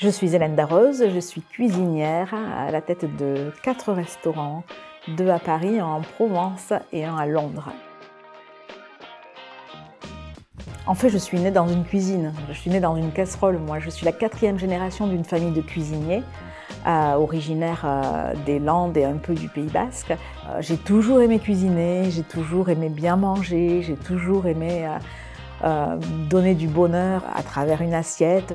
Je suis Hélène Darroze, je suis cuisinière à la tête de 4 restaurants, 2 à Paris, 1 en Provence et 1 à Londres. En fait, je suis née dans une cuisine, je suis née dans une casserole. Moi, je suis la 4e génération d'une famille de cuisiniers, originaire des Landes et un peu du Pays Basque. J'ai toujours aimé cuisiner, j'ai toujours aimé bien manger, j'ai toujours aimé donner du bonheur à travers une assiette.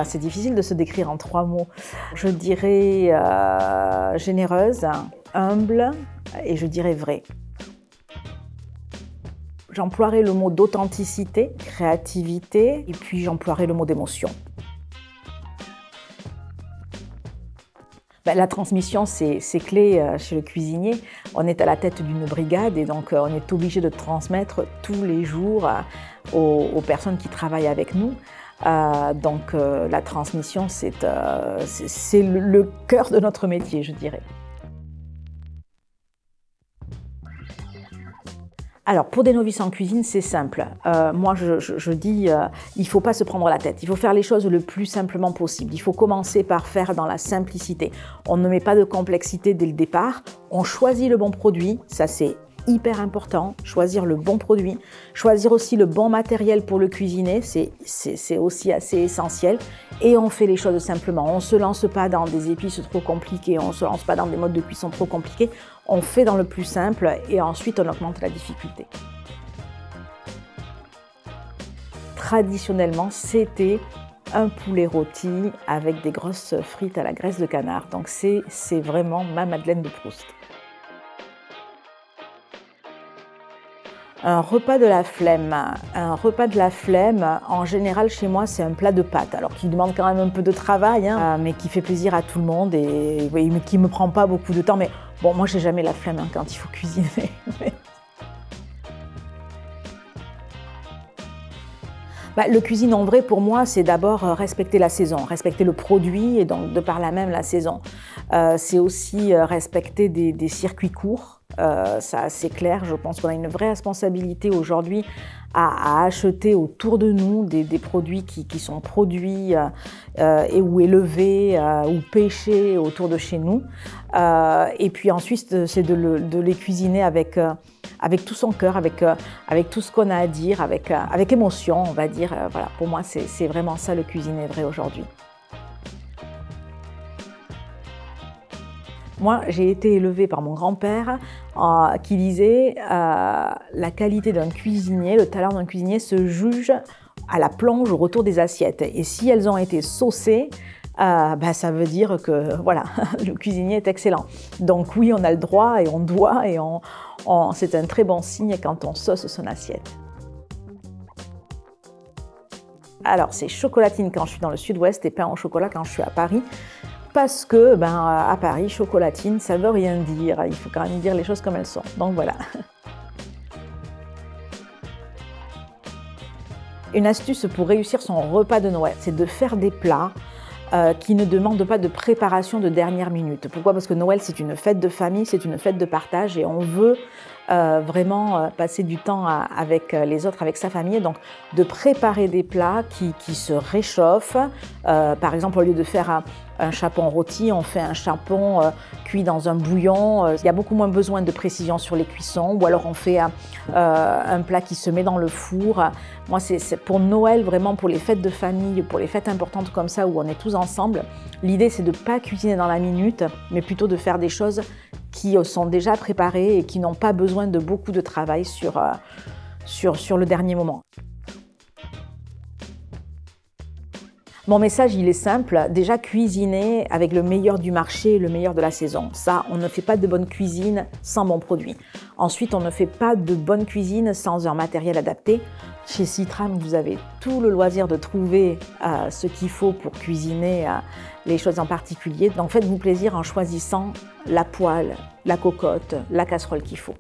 C'est difficile de se décrire en 3 mots. Je dirais généreuse, humble et je dirais vraie. J'emploierais le mot d'authenticité, créativité et puis j'emploierais le mot d'émotion. La transmission, c'est clé chez le cuisinier. On est à la tête d'une brigade et donc on est obligé de transmettre tous les jours aux personnes qui travaillent avec nous. La transmission, c'est le cœur de notre métier, je dirais. Alors, pour des novices en cuisine, c'est simple. Moi, je dis, il ne faut pas se prendre la tête. Il faut faire les choses le plus simplement possible. Il faut commencer par faire dans la simplicité. On ne met pas de complexité dès le départ. On choisit le bon produit. Ça, c'est hyper important. Choisir le bon produit. Choisir aussi le bon matériel pour le cuisiner. C'est aussi assez essentiel. Et on fait les choses simplement. On ne se lance pas dans des épices trop compliquées. On ne se lance pas dans des modes de cuisson trop compliqués. On fait dans le plus simple et ensuite on augmente la difficulté. Traditionnellement, c'était un poulet rôti avec des grosses frites à la graisse de canard. Donc c'est vraiment ma Madeleine de Proust. Un repas de la flemme. Un repas de la flemme, en général chez moi, c'est un plat de pâtes. Alors qui demande quand même un peu de travail, mais qui fait plaisir à tout le monde et qui ne me prend pas beaucoup de temps. Mais bon, moi, j'ai jamais la flemme quand il faut cuisiner. Le cuisine en vrai, pour moi, c'est d'abord respecter la saison, respecter le produit et donc de par là même la saison. C'est aussi respecter des circuits courts. Ça, c'est clair. Je pense qu'on a une vraie responsabilité aujourd'hui à acheter autour de nous des produits qui sont produits ou élevés ou pêchés autour de chez nous. Et puis ensuite, c'est de les cuisiner avec tout son cœur, avec tout ce qu'on a à dire, avec émotion, on va dire. Voilà, pour moi, c'est vraiment ça le cuisiner vrai aujourd'hui. Moi, j'ai été élevée par mon grand-père qui disait la qualité d'un cuisinier, le talent d'un cuisinier se juge à la plonge au retour des assiettes. Et si elles ont été saucées, ça veut dire que voilà, le cuisinier est excellent. Donc oui, on a le droit et on doit et c'est un très bon signe quand on sauce son assiette. Alors c'est chocolatine quand je suis dans le sud-ouest et pain au chocolat quand je suis à Paris. Parce que, à Paris, chocolatine, ça veut rien dire. Il faut quand même dire les choses comme elles sont. Donc voilà. Une astuce pour réussir son repas de Noël, c'est de faire des plats qui ne demandent pas de préparation de dernière minute. Pourquoi? Parce que Noël, c'est une fête de famille, c'est une fête de partage et on veut vraiment passer du temps avec les autres, avec sa famille. Donc, de préparer des plats qui se réchauffent. Par exemple, au lieu de faire un chapon rôti, on fait un chapon cuit dans un bouillon. Il y a beaucoup moins besoin de précision sur les cuissons. Ou alors on fait un plat qui se met dans le four. Moi, c'est pour Noël, vraiment pour les fêtes de famille, pour les fêtes importantes comme ça où on est tous ensemble. L'idée, c'est de ne pas cuisiner dans la minute, mais plutôt de faire des choses qui sont déjà préparées et qui n'ont pas besoin de beaucoup de travail sur le dernier moment. Mon message, il est simple. Déjà, cuisiner avec le meilleur du marché et le meilleur de la saison. Ça, on ne fait pas de bonne cuisine sans bons produits. Ensuite, on ne fait pas de bonne cuisine sans un matériel adapté. Chez Citram, vous avez tout le loisir de trouver ce qu'il faut pour cuisiner les choses en particulier. Donc, faites-vous plaisir en choisissant la poêle, la cocotte, la casserole qu'il faut.